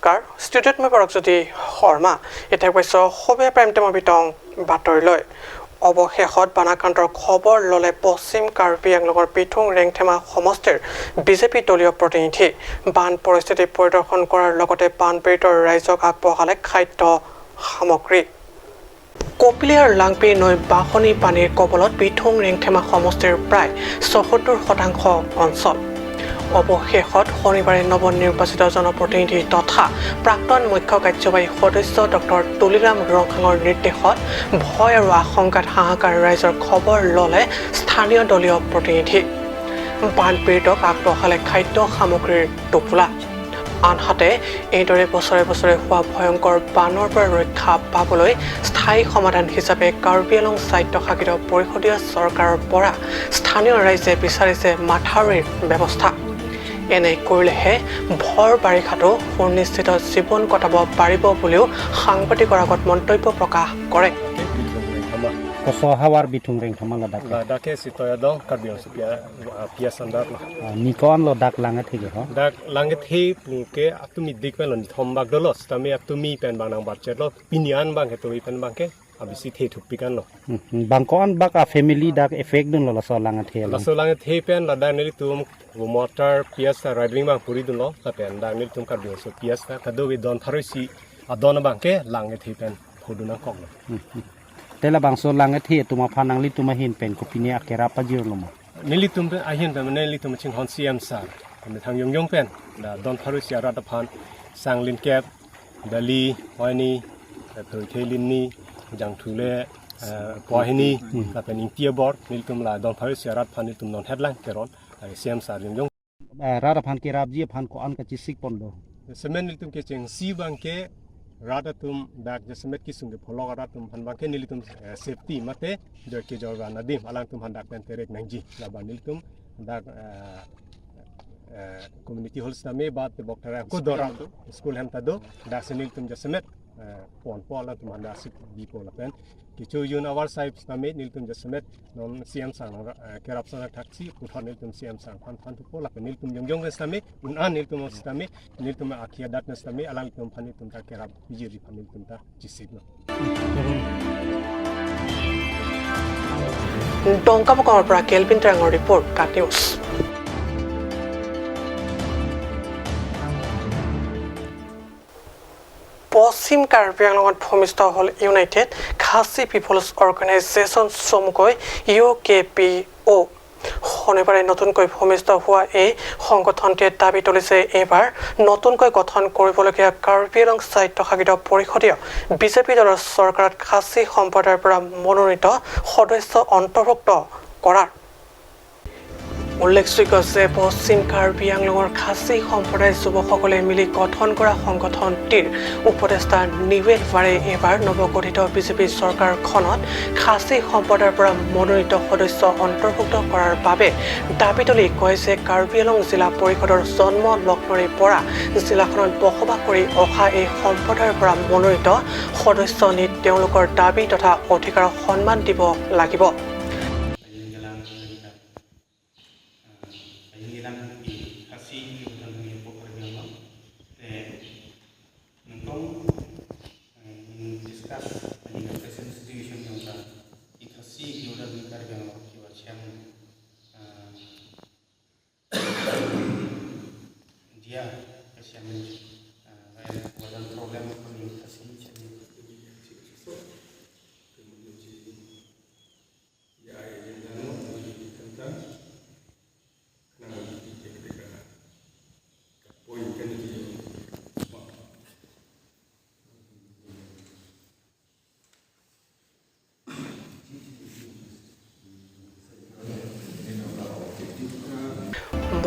নমস্কাৰ ষ্টুডিঅ'ত মই পৰকজ্যোতি শৰ্মা এতিয়া কৈছোঁ সবে প্ৰাইম টাইমৰ বিতং বাতৰিলৈ অৱশেষত বানাক্ৰান্তৰ খবৰ ল'লে পশ্চিম কাৰ্বি আংলঙৰ পিথুং ৰেংথেমা সমষ্টিৰ বিজেপি দলীয় প্ৰতিনিধি বান পৰিস্থিতি পৰিদৰ্শন কৰাৰ লগতে বানপীড়িত ৰাইজক আগবঢ়ালে খাদ্য সামগ্ৰী কপিলিয়াৰ লাংপি নৈ বাঢ়নি পানীৰ কবলত পিথুং ৰেংথেমা সমষ্টিৰ প্ৰায় ৭৪% অঞ্চল অৱশেষত শনিবাৰে নৱনিৰ্বাচিত জনপ্ৰতিনিধি তথা প্ৰাক্তন মুখ্য কাৰ্যবাহী সদস্য ডক্টৰ তুলিৰাম ৰংখাঙৰ নিৰ্দেশত ভয় আৰু আশংকাত হাহাকাৰ ৰাইজৰ খবৰ ল'লে স্থানীয় দলীয় প্ৰতিনিধি বানপীড়িতক আগবঢ়ালে খাদ্য সামগ্ৰীৰ টোপোলা আনহাতে এইদৰে বছৰে বছৰে হোৱা ভয়ংকৰ বানৰ পৰা ৰক্ষা পাবলৈ স্থায়ী সমাধান হিচাপে কাৰ্বি আংলং স্বায়ত্তশাসিত পৰিষদীয় চৰকাৰৰ পৰা স্থানীয় ৰাইজে বিচাৰিছে মাথাউৰিৰ ব্যৱস্থা এনে কৰিলেহে ভৰ বাৰিষাটো সুনিশ্চিত জীৱন কটাব পাৰিব বুলিও সাংবাদিকৰ আগত মন্তব্য প্ৰকাশ কৰে Kosohawar bitung reng thama ladak ladak ke sitoya dong karbion supia pia sandak nikon lodak langat hege ho dak langet he puke atumi dikmen lon thombak dolos tami atumi pen banang barchet lo pinian bang hetu pen bangke abisi the thupikan lo bangkon baka family dak effect dun lo so langat he lo so langet he pen ladak neli tum motor pias riding bang puri dun lo ta pen dak neli tum karbion so pias ta kado we don tharosi adon bangke langet he pen phoduna kok lo tela bangso langat he tuma phanang li tuma hin pen kopini akera pajir lo ma neli tum ahin pen neli tum ching hon cm sar pen thang yong pen da don tharosi arata phan sanglin cap dali hoini thoi thelini jang thule pohini ka pen intia bor nil tum la don tharosi arat phan tum non headline keron cm sar yong rara phan ke rabji phan ko an ka chisik pondo semen nil tum ke ching si bangke rada tum dak jesemet ki sunge pholog rada tum han bangke nil tum safety mate jor ke jor na dim alang tum han dak pen terek nangji la ban nil tum dak community halls name baat te boktara ko dora school hem ta do dak senil tum jesemet pon pola tum han dasik di pola pen kichu yun awar sahib name nil tum jesemet non cm sang kerapsan taksi puthon nil tum cm sang fan tu pola pen nil tum yong name un an nil tum name nil tum akhia dat name alang tum fan tum ta kerap bijiri fan nil tum ta jisik no ডংকাপকৰ পৰা kelvin ট্ৰাঙৰ report কাট news পশ্চিম কাৰ্বি আংলঙত ভূমিষ্ঠ হ'ল United খাচী people's organisation চমুকৈ UKPO শনিবাৰে নতুনকৈ ভূমিষ্ঠ হোৱা এই সংগঠনটোৱে দাবী তুলিছে এইবাৰ নতুনকৈ গঠন কৰিবলগীয়া কাৰ্বি আংলং স্বায়ত্তশাসিত পৰিষদীয় বিজেপি দলৰ চৰকাৰত খাচী সম্প্ৰদায়ৰ পৰা মনোনীত সদস্য অন্তৰ্ভুক্ত কৰাৰ উল্লেখযোগ্য যে পশ্চিম কাৰ্বি আংলঙৰ খাচী সম্প্ৰদায়ৰ যুৱকসকলে মিলি গঠন কৰা সংগঠনটিৰ উপদেষ্টা নিৱেল বাৰে এইবাৰ নৱগঠিত বিজেপি চৰকাৰখনত খাচী সম্প্ৰদায়ৰ পৰা মনোনীত সদস্য অন্তৰ্ভুক্ত কৰাৰ বাবে দাবী তুলি কয় যে কাৰ্বি আংলং জিলা পৰিষদৰ জন্ম লগ্নৰে পৰা জিলাখনত বসবাস কৰি অহা এই সম্প্ৰদায়ৰ পৰা মনোনীত সদস্য নি তেওঁলোকৰ দাবী তথা অধিকাৰক সন্মান দিব লাগিব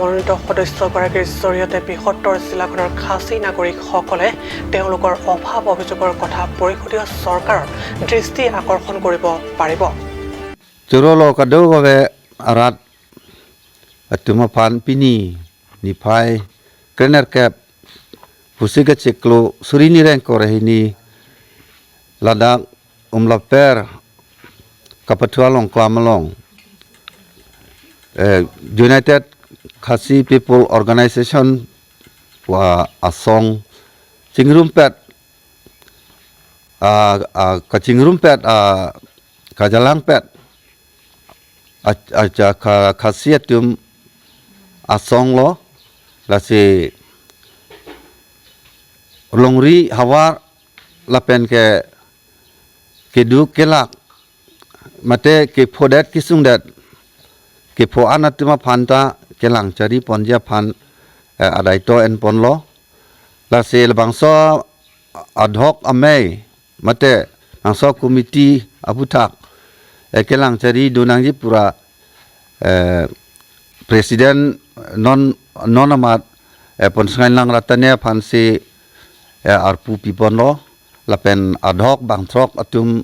মনোনীত সদস্যগৰাকীৰ জৰিয়তে বৃহত্তৰ জিলাখনৰ খাচী নাগৰিকসকলে তেওঁলোকৰ অভাৱ অভিযোগৰ কথা পৰিষদীয় চৰকাৰৰ দৃষ্টি আকৰ্ষণ কৰিব পাৰিব জৰলো কাদৌ বাবে আৰাত তুমাফান পিনি নিফাই ক্ৰেনাৰ কেপ পুচিকে চেকলো সুৰিনি ৰেংক কৰেহিনি লাদাখ উমলাপেৰ কাপাথুৱালং ক্লামালং United Khasi People Organization wa Asong Cingrumpet ka cingrumpet ka jalangpet aja ka khasiatum asong lo la si longri hawar lapen ke du kelak mate ke phodet kisung dat ke pho anatuma phanta kelang chari ponja phan adai to en ponlo la se bangso ad hoc amei mate bangso committee abutak kelang chari dunang ji pura presiden non amat ponsngai lang ratane phan si arpu pipon lo lapen ad hoc bangtrok atum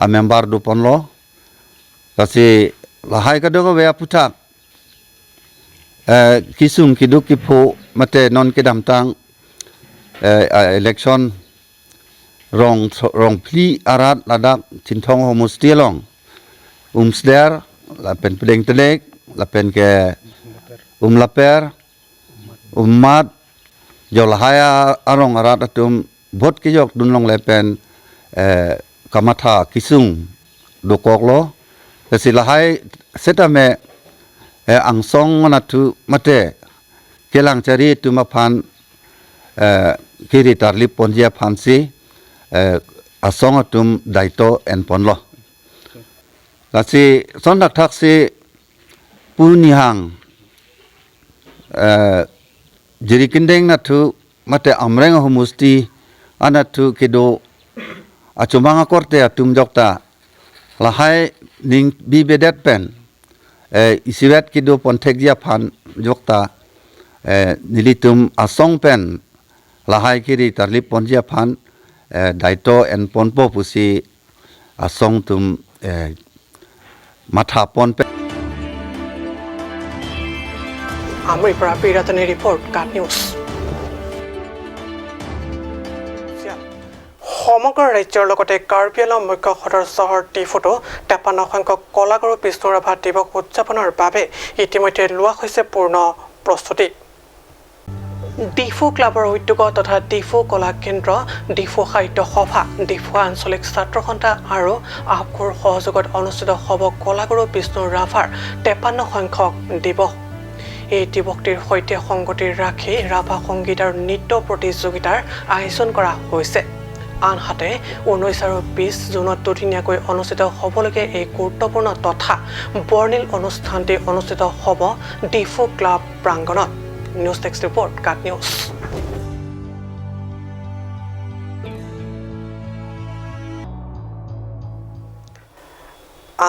a member do pon lo kasi lahai ka do we aputak kisung kiduk kipo mate non kedam tang election rong pli arat ladak cintong homustilong umsder lapen pedeng telek lapen ke laper umat jolahaya arong arat atum bot kijok dunlong lepen kamatha kisung dokok lo silahai setame angsong natu mate kelang cari tumaphan kiri tarlip ponjia phansi asong atum daito en ponlo lasi sondak taksi punihang jiri kindeng natu mate amreng humusti anatu kedo acumanga korte atum jokta lahai ning bibedet pen isiwet kido pontek dia phan jokta nilitum asong pen lahai kiri tarlip ponjia phan daito en ponpo pusi asong tum matha pon pen Amri para Piratani report Cat News সমগ্ৰ ৰাজ্যৰ লগতে কাৰ্বি আংলং মুখ্য সদৰ চহৰ টিফুটো 53 সংখ্যক কলাগুৰু বিষ্ণু ৰাভা দিৱস উদযাপনৰ বাবে ইতিমধ্যে লোৱা হৈছে পূৰ্ণ প্ৰস্তুতি ডিফু ক্লাবৰ উদ্যোগ তথা ডিফু কলা কেন্দ্ৰ ডিফু সাহিত্য সভা ডিফু আঞ্চলিক ছাত্ৰ সন্থা আৰু আহকুৰ সহযোগত অনুষ্ঠিত হ'ব কলাগুৰু বিষ্ণু ৰাভাৰ 53 সংখ্যক দিৱস এই দিৱসটিৰ সৈতে সংগতি ৰাখি ৰাভা সংগীত আৰু নৃত্য প্ৰতিযোগিতাৰ আয়োজন কৰা হৈছে আনহাতে 19 আৰু 20 জুনত দুদিনীয়াকৈ অনুষ্ঠিত হ'বলগীয়া এই গুৰুত্বপূৰ্ণ তথা বৰ্ণিল অনুষ্ঠানটি অনুষ্ঠিত হ'ব ডিফু ক্লাব প্ৰাংগণত নিউজ টেক্সট ৰিপৰ্ট কাট নিউজ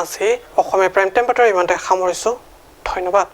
আজি অসমীয়া প্ৰাইম টাইম বাতৰি ইমানতে সামৰিছোঁ ধন্যবাদ